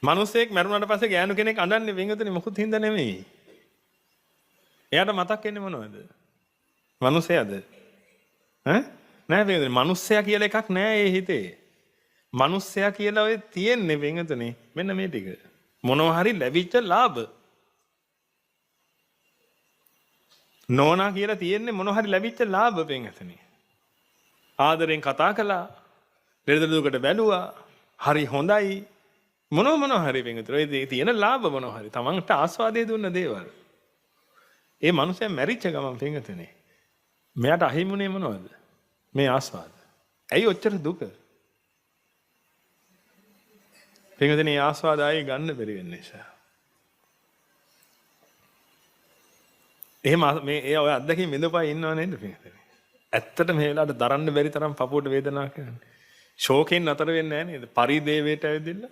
මිනිස්සෙක් මරුණාට පස්සේ ගෑනු කෙනෙක් අඬන්නේ වෙන්ගතුනේ මොකුත් හින්දා නෙමෙයි. එයාට මතක් වෙන්නේ මොනවද? මිනිස්සයාද? නෑ වෙන්ගතුනේ මිනිස්සයා කියලා එකක් නෑ ඒ හිතේ. මිනිස්සයා කියලා ඔය තියෙන්නේ වෙන්ගතුනේ මෙන්න මේ ටික. මොනවා හරි ලැබිච්ච ලාභ. නෝනා කියලා තියෙන්නේ මොනවා හරි ලැබිච්ච ලාභ වෙන්ගතුනේ. ආදරෙන් කතා කළා. දෙරද දුකට බැලුවා. හරි හොඳයි. මොනවා හරි වෙන්ගතුනේ ඔය තියෙන ලාභ මොනවා හරි තමන්ට ආස්වාදයේ දුන්න දේවල්. ඒ මනුස්සයා මැරිච්ච ගමන් වෙන්ගතුනේ. මෙයාට අහිමුනේ මොනවද? මේ ආස්වාද. ඇයි ඔච්චර දුක? වෙන්ගතුනේ ආස්වාද ආයේ ගන්න බැරි වෙන නිසා. එහෙම මේ ඒ ඔය අද්දකින් විඳපයි ඉන්නව නේද වෙන්ගතුනේ? ඇත්තට මේ වෙලාවට දරන්න බැරි තරම් පපුවට වේදනාවක් කරන්නේ. ශෝකෙන් නතර වෙන්නේ නැහැ නේද? පරිදේවයට ඇවිදින්න.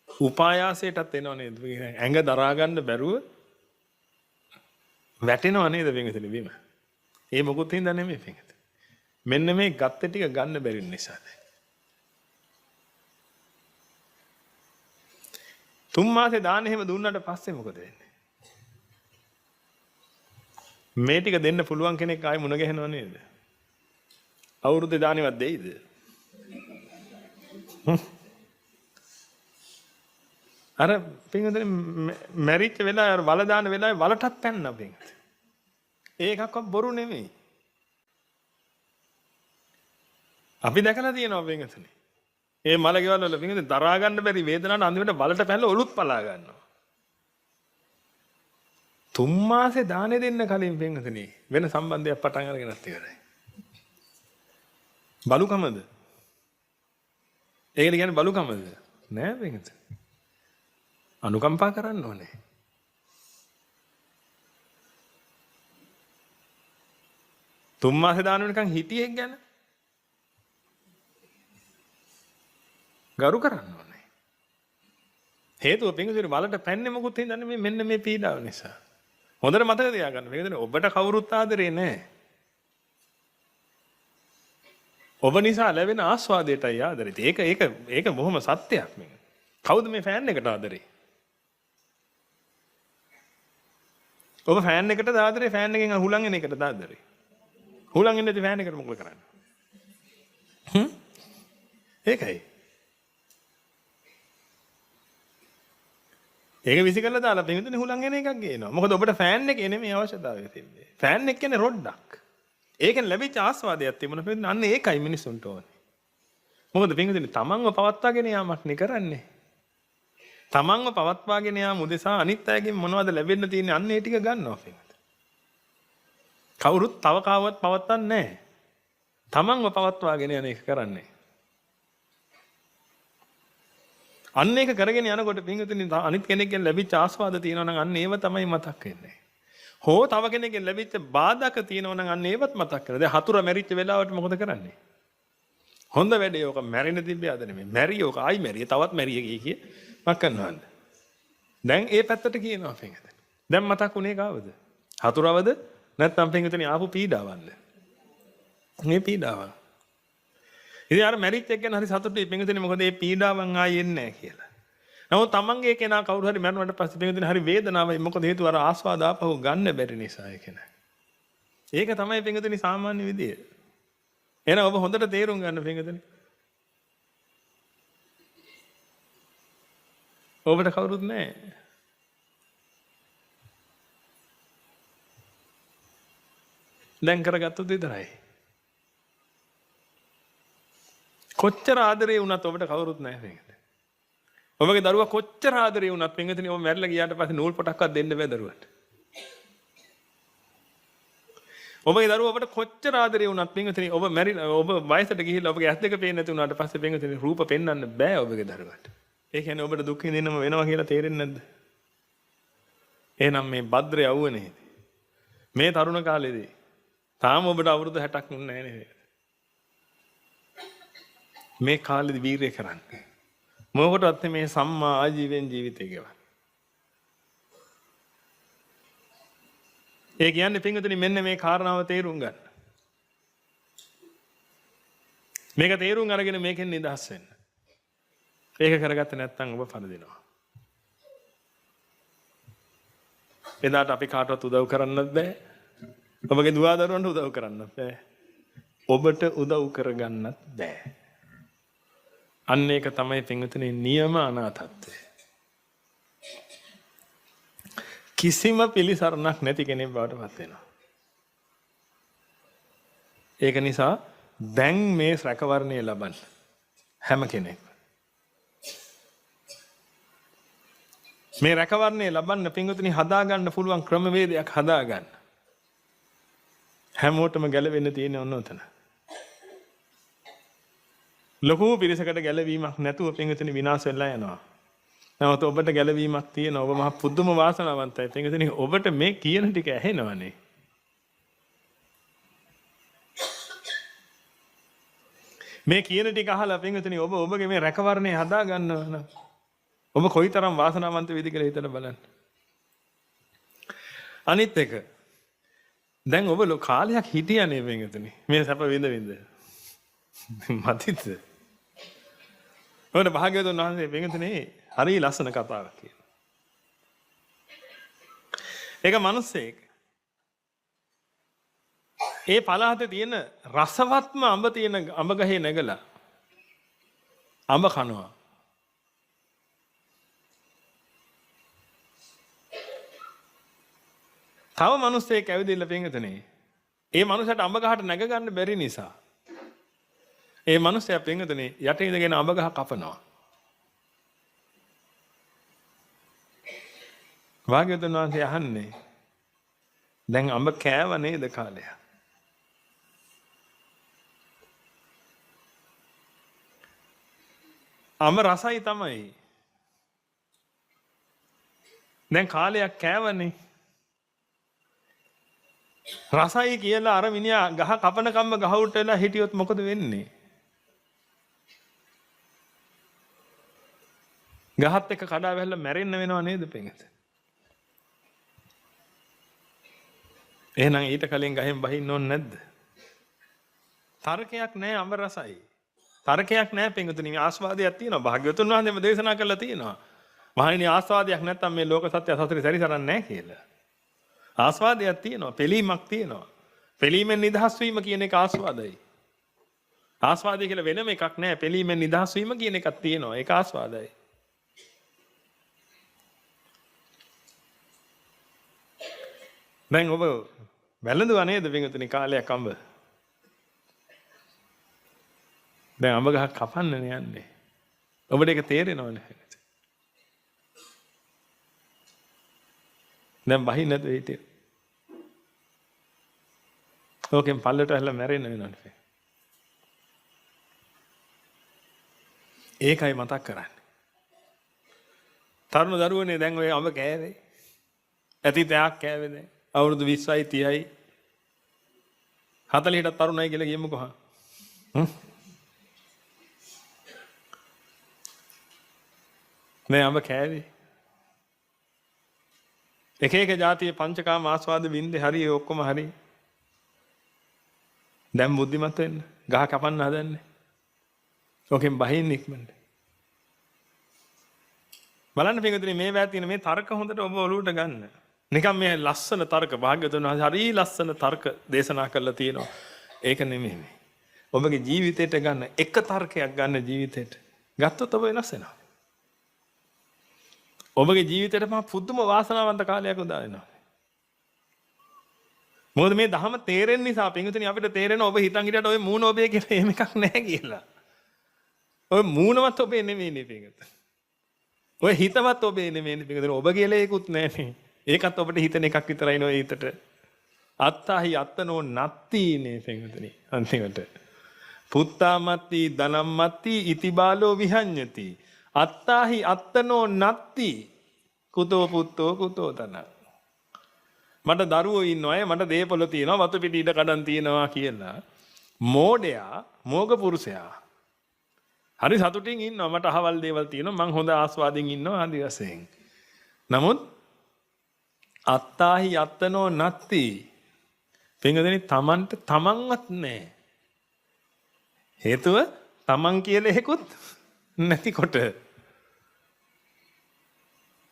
උපායාසයටත් එනව නේද? ඇඟ දරා ගන්න බැරුව වැටෙනව නේද වෙන්ගතුනේ බිම? ඒ මොකුත් හින්දා නෙමෙයි වෙන්ගතුනේ. මෙන්න මේ ගත්ත ටික ගන්න බැරි නිසා. 3 මාසේ දාන එහෙම දුන්නාට පස්සේ මොකද වෙන්නේ? මේ ටික දෙන්න පුළුවන් කෙනෙක් ආයෙ මුණ ගැහෙනව නේද? අවුරුද්ද දානෙවත් දෙයිද? අර පින්වතුනි මැරිච්ච වෙලාවේ වල දාන වෙලාවේ වලටත් පැන්නා පින්වතුනි. ඒකක්වත් බොරු නෙමෙයි. අපි දැකලා තියෙනවා පින්වතුනි. ඒ මල ගෙවල් වල පින්වතුනි දරා ගන්න බැරි වේදනාවට අන්තිමට වලට පැනලා ඔලුත් පලා ගන්නවා. 3 මාසේ දානේ දෙන්න කලින් පින්වතුනි වෙන සම්බන්ධයක් පටන් අරගෙනත් ඉවරයි. බලුකමද? ඒකට කියන්නේ බලුකමද? නෑ පින්වතුනි. අනුකම්පා කරන්න ඕනේ. තුන් මාසේ දාන වෙනකන් හිටියෙක් ගැන ගරු කරන්න ඕනේ. හේතුව පින්වතුනි වලට පැන්නේ මොකුත් හින්දා මෙන්න මේ පීඩාව නිසා. හොඳට මතක තියාගන්න. පින්වතුනි ඔබට කවුරුත් ආදරේ නෑ. ඔබ නිසා ලැබෙන ආස්වාදයටයි ආදරේ. ඒක බොහොම සත්‍යයක් මේක. කවුද මේ ෆෑන් එකට ආදරේ? ඔබ ෆෑන් එකට ආදරේ ෆෑන් එකෙන් හුලං එන එකට ආදරේ. හුලං එන්නේ නැති ෆෑන් එකට මොකද කරන්නේ? ඒකයි. ඒක විසි කරලා දාලා පින්වතුනි හුලං එන එකක් ගේනවා. මොකද ඔබට ෆෑන් එකේ නෙමෙයි අවශ්‍යතාවය තියෙන්නේ. ෆෑන් එක කියන්නේ රොඩ්ඩක්. ඒකෙන් ලැබිච්ච ආස්වාදයක් තිබුණා පින්වතුනි අන්න ඒකයි මිනිසුන්ට ඕනේ. මොකද පින්වතුනි තමන්ව පවත්වාගෙන යාමක් නේ කරන්නේ. තමන්ව පවත්වාගෙන යාම උදෙසා අනිත් අයගෙන් මොනවද ලැබෙන්න තියෙන්නේ අන්න ඒ ටික ගන්නවා පින්වතුනි. කවුරුත් තව කාවත් පවත්වන්නේ නැහැ. තමන්ව පවත්වාගෙන යන එක කරන්නේ. අන්න ඒක කරගෙන යනකොට පින්වතුනි අනිත් කෙනෙක්ගෙන් ලැබිච්ච ආස්වාද තියෙනවා නම් අන්න ඒව තමයි මතක් වෙන්නේ. හෝ තව කෙනෙක්ගෙන් ලැබිච්ච බාධක තියෙනවා නම් අන්න ඒවත් මතක් කරලා. දැන් හතුර මැරිච්ච වෙලාවට මොකද කරන්නේ? හොඳ වැඩේ ඕක මැරෙන්න තිබ්බේ අද නෙමෙයි. මැරිය ඕක ආයි මැරිය තවත් මැරිය කිය මක් කරනවද? දැන් ඒ පැත්තට කියනවා පින්වතුනි. දැන් මතක් උනේ කාවද? හතුරවද? නැත්නම් පින්වතුනි ආපු පීඩාවන්ද? මේ පීඩාව. ඉතින් අර මැරිච් එක ගැන හරි සතුටුයි පින්වතුනි මොකද මේ පීඩාවන් ආයෙ එන්නේ නැහැ කියලා. නමුත් තමන්ගේ කෙනා කවුරු හරි මැරුණාට පස්සේ පින්වතුනි හරි වේදනාවයි මොකද හේතුව අර ආස්වාද ආපහු ගන්න බැරි නිසා ඒ කෙනා. ඒක තමයි පින්වතුනි සාමාන්‍ය විදිය. එහෙනම් ඔබ හොඳට තේරුම් ගන්න පින්වතුනි. ඔබට කවුරුත් නැහැ. දැන් කරගත්තොත් විතරයි. කොච්චර ආදරේ වුණත් ඔබට කවුරුත් නැහැ පින්වතුනි. ඔබගේ දරුවා කොච්චර ආදරේ වුණත් පින්වතුනි ඔබ මැරිලා ගියාට පස්සේ නූල් පොටක්වත් දෙන්න බෑ දරුවාට. ඔබගේ දරුවා ඔබට කොච්චර ආදරේ වුණත් පින්වතුනි ඔබ මැරිලා ඔබ වයසට ගිහිල්ලා ඔබගේ ඇස් දෙක පේන්නේ නැති වුණාට පස්සේ පින්වතුනි රූප පෙන්වන්න බෑ ඔබගේ දරුවාට. ඒ කියන්නේ ඔබට දුක් විඳින්නම වෙනවා කියලා තේරෙන්නේ නැද්ද? එහෙනම් මේ භද්‍ර යවුවනේ මේ තරුණ කාලේදී තාම ඔබට අවුරුදු 60ක් නුන්නේ නැහැ නේද? මේ කාලෙදි වීරිය කරන්න. මොකටවත් මේ සම්මා ආජීවයෙන් ජීවිතය ගෙවන්න. ඒ කියන්නේ පින්වතුනි මෙන්න මේ කාරණාව තේරුම් ගන්න. මේක තේරුම් අරගෙන මේකෙන් නිදහස් වෙන්න. ඒක කරගත්තේ නැත්නම් ඔබ පරදිනවා. එදාට අපි කාටවත් උදව් කරන්නත් බෑ. ඔබගේ දුවා දරුවන්ට උදව් කරන්නත් බෑ. ඔබට උදව් කරගන්නත් බෑ. අන්න ඒක තමයි පින්විතනේ නියම අනාථත්වය. කිසිම පිළිසරණක් නැති කෙනෙක් බවට පත් වෙනවා. ඒක නිසා දැන් මේ රැකවරණය ලබන්න හැම කෙනෙක්. මේ රැකවරණය ලබන්න පින්විතනි හදාගන්න පුළුවන් ක්‍රමවේදයක් හදාගන්න. හැමෝටම ගැලවෙන්න තියෙන ඕන උතන. ලොකු පිරිසකට ගැලවීමක් නැතුව පින්විතනි විනාශ වෙලා යනවා. නමුත් ඔබට ගැලවීමක් තියෙනවා. ඔබ මහ පුදුම වාසනාවන්තයි. පින්විතනි ඔබට මේ කියන ටික ඇහෙනවනේ. මේ කියන ටික අහලා පින්විතනි ඔබ ඔබගේ මේ රැකවරණය හදා ගන්නවා නම් ඔබ කොයිතරම් වාසනාවන්ත වේද කියලා හිතලා බලන්න. අනිත් එක දැන් ඔබ කාලයක් හිටියනේ පින්විතනි මේ සැප විඳ විඳ. මතිද? ඔන්න භාග්‍යවතුන් වහන්සේ පින්විතනි හරි ලස්සන කතාවක් කියනවා. ඒක මිනිස්සෙක් ඒ පළාතේ තියෙන රසවත්ම අඹ තියෙන අඹ ගහේ නැගලා අඹ කනවා. තව මිනිස්සෙක් ඇවිදilla පින්විතනේ ඒ මනුස්සයාට අඹ ගහට නැග ගන්න බැරි නිසා ඒ මනුස්සයා පින්විතනේ යට ඉඳගෙන අඹ ගහ කපනවා. භාග්‍යවතුන් වහන්සේ අහන්නේ දැන් අඹ කෑව නේද කාලයක්? අඹ රසයි තමයි. දැන් කාලයක් කෑවනේ. රසයි කියලා අර මිනිහා ගහ කපන කම්ම ගහ උඩට වෙලා හිටියොත් මොකද වෙන්නේ? ගහත් එක්ක කඩා වැහලා මැරෙන්න වෙනව නේද පින්විත? එහෙනම් ඊට කලින් ගහෙන් බහින්න ඕනේ නැද්ද? තර්කයක් නැහැ අඹ රසයි. තර්කයක් නැහැ පින්විතනි ආස්වාදයක් තියෙනවා. භාග්‍යවතුන් වහන්සේම දේශනා කළා තියෙනවා. මහණෙනි ආස්වාදයක් නැත්තම් මේ ලෝක සත්‍ය සසරේ සැරිසරන්නේ නැහැ කියලා. ආස්වාදයක් තියෙනවා, පිළීමක් තියෙනවා. පිළීමෙන් නිදහස් වීම කියන එක ආස්වාදයි. ආස්වාදය කියලා වෙනම එකක් නැහැ. පිළීමෙන් නිදහස් වීම කියන එකක් තියෙනවා. ඒක ආස්වාදයි. දැන් ඔබ වැළඳුවා නේද පින්විතනි කාලයක් අඹ? දැන් අඹ ගහක් කපන්නනේ යන්නේ. ඔබට ඒක තේරෙනවනේ. දැන් බහින්නද හිටියේ? ඕකෙන් පල්ලට ඇහලා මැරෙන්න වෙනවනේ. ඒකයි මතක් කරන්නේ. තරුණ දරුවනේ දැන් ඔය අඹ කෑවේ. ඇති තෑක් කෑවේ දැන්. අවුරුදු 20යි 30යි 40ට තරුණයි කියලා කියමුකෝ හා. මේ අඹ කෑවේ. එක එක જાතියේ පංචකාම ආස්වාද වින්දේ හරි ඔක්කොම හරි. දැන් බුද්ධිමත් වෙන්න. ගහ කපන්න හදන්නේ. ඔකෙන් බහින්න ඉක්මනට. බලන්න පිටුනේ මේ වැය තියෙන මේ තර්ක හොඳට ඔබ ඔලුවට ගන්න. නිකන් මේ ලස්සන තර්ක භාග්‍යවතුන් වහන්සේ හරි ලස්සන තර්ක දේශනා කරලා තියෙනවා. ඒක නෙමෙයි මේ. ඔබගේ ජීවිතයට ගන්න එක තර්කයක් ගන්න ජීවිතයට. ගත්තොත් ඔබ වෙනස් වෙනවා. ඔබගේ ජීවිතේට මම පුදුම වාසනාවන්ත කාලයක් උදා වෙනවා. මොකද මේ ධහම තේරෙන නිසා පින්විතනි අපිට තේරෙනවා ඔබ හිතන් හිටියට ඔය මූණ ඔබේ කියලා එහෙම එකක් නැහැ කියලා. ඔය මූණවත් ඔබේ නෙමෙයිනේ පින්විත. ඔය හිතවත් ඔබේ නෙමෙයිනේ පින්විතනි. ඔබ කියලා ඒකුත් නැහනේ. ඒකත් ඔබට හිතන එකක් විතරයි නෝ හිතට. අත්තාහි අත්තනෝ නත්තිනේ පින්විතනි. අන්තිමට. පුත්තාමත්ති ධනම්මත්ති ඉතිබාලෝ විහඤ්ඤති. අත්තාහි අත්තනෝ නත්ති කුතෝ පුත්තෝ කුතෝ තන. මට දරුවෝ ඉන්නවා මට දේපොළ තියෙනවා වතු පිටි ඉඩ කඩන් තියෙනවා කියලා මෝඩයා මෝග පුරුෂයා හරි සතුටින් ඉන්නවා මට අහවල් දේවල් තියෙනවා මං හොඳ ආස්වාදින් ඉන්නවා ආදි වශයෙන්. නමුත් අත්තාහි අත්තනෝ නත්ති පින්වදනි තමන්ට තමන්වත් නැහැ. හේතුව තමන් කියලා එකකුත් නැතිකොට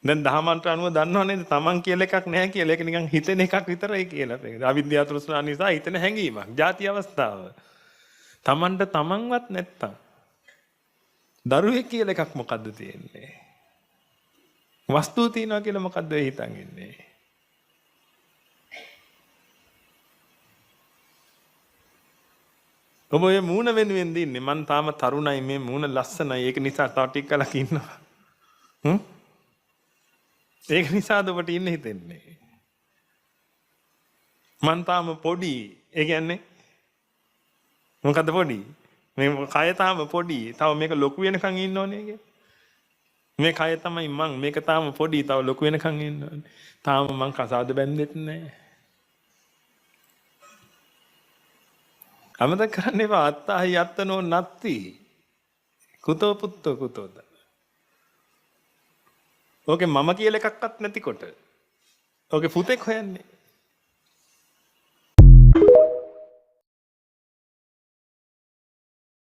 දැන් දහමන්ට අනුව දන්නව නේද තමන් කියලා එකක් නැහැ කියලා. ඒක නිකන් හිතෙන එකක් විතරයි කියලා. ඒක අවිද්‍යාව තෘෂ්ණා නිසා හිතෙන හැඟීමක්. ಜಾති අවස්ථාව. තමන්ට තමන්වත් නැත්තම් දරුවෙක් කියලා එකක් මොකද්ද තියෙන්නේ? වස්තුව තියනවා කියලා මොකද්ද ඒ හිතන් ඉන්නේ? ඔබ මේ මූණ වෙනුවෙන් දින්නේ මං තාම තරුණයි මේ මූණ ලස්සනයි ඒක නිසා තව ටික කලක් ඉන්නවා. ඒක නිසාද ඔබට ඉන්න හිතෙන්නේ? මං තාම පොඩි. ඒ කියන්නේ මොකද්ද පොඩි? මේ කය තාම පොඩි. තව මේක ලොකු වෙනකන් ඉන්න ඕනේ කිය. මේ කය තමයි මං. මේක තාම පොඩි. තව ලොකු වෙනකන් ඉන්න ඕනේ. තාම මං කසාද බැන්දෙත් නැහැ. අමතක කරන්න එපා. අත්තහි යත්තනෝ නත්ති. කුතෝ පුත්තෝ කුතෝද. ඕකේ මම කියලා එකක්වත් නැතිකොට. ඕකේ පුතෙක් හොයන්නේ.